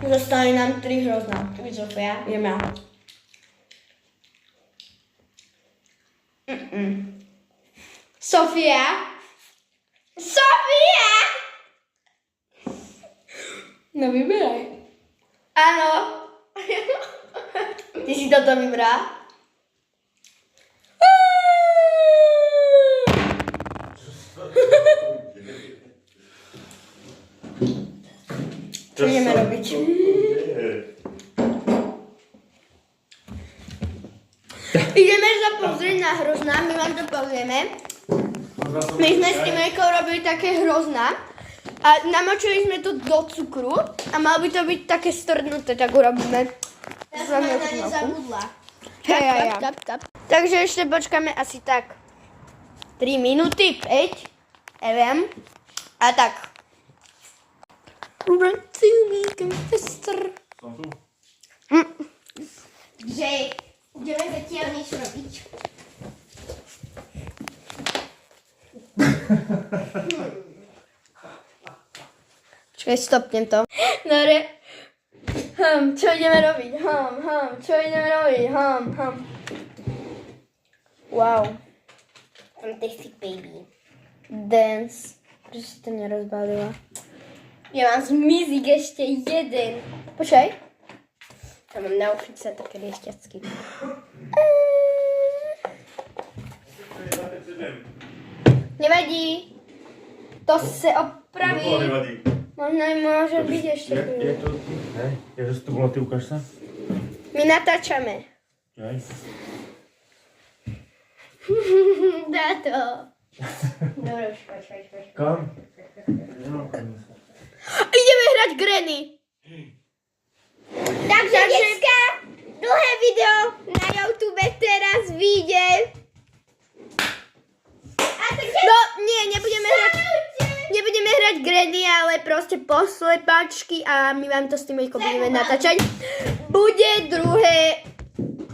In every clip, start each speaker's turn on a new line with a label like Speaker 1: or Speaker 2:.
Speaker 1: Zostali nám 3 hrozná. Tak Zofia, idem ja. Sofia? Sofia! No vyberaj. Áno. Ty si toto vybrá? Čo ideme robiť? Ideme sa pozrieť na hrozná, my vám to povieme. My sme s Timejkou robili také hrozná a namočili sme to do cukru a malo by to byť také strdnuté, tak urobíme. Ja som na to nezabudla. Hej, ja. Takže ešte počkáme asi tak 3 minúty, 5, neviem. A tak. Run to me, confessor.
Speaker 2: Som tu.
Speaker 1: Že ideme zatiaľ niečo robiť. Čakaj, stopnem to. Dobre. Čo ideme robiť? Čo ideme robiť? Wow. Fantastic baby. Dance. Prečo si to nerozbalila? Ja mám zmizik ešte jeden. Počkaj. Ja mám naučiť sa také liešťacky. Nevadí. To sa opraví.
Speaker 2: No to nevadí.
Speaker 1: Možno môže byť ešte.
Speaker 2: Jak to? Hej, jak to bolo, ty ukáž sa?
Speaker 1: My natáčame.
Speaker 2: Hej.
Speaker 1: Dá to. Dobre, už počkaj.
Speaker 2: Kam?
Speaker 1: Ideme hrať Granny. Takže dneska dlhé video na YouTube teraz vyjde. No, nebudeme hrať Granny, ale proste poslepačky a my vám to s tým budeme natáčať. Bude druhé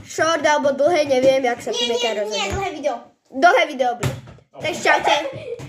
Speaker 1: short alebo dlhé, neviem, jak sa Timejka rozhodne.
Speaker 3: Nie, dlhé video.
Speaker 1: Dlhé video bude. Takže čaute.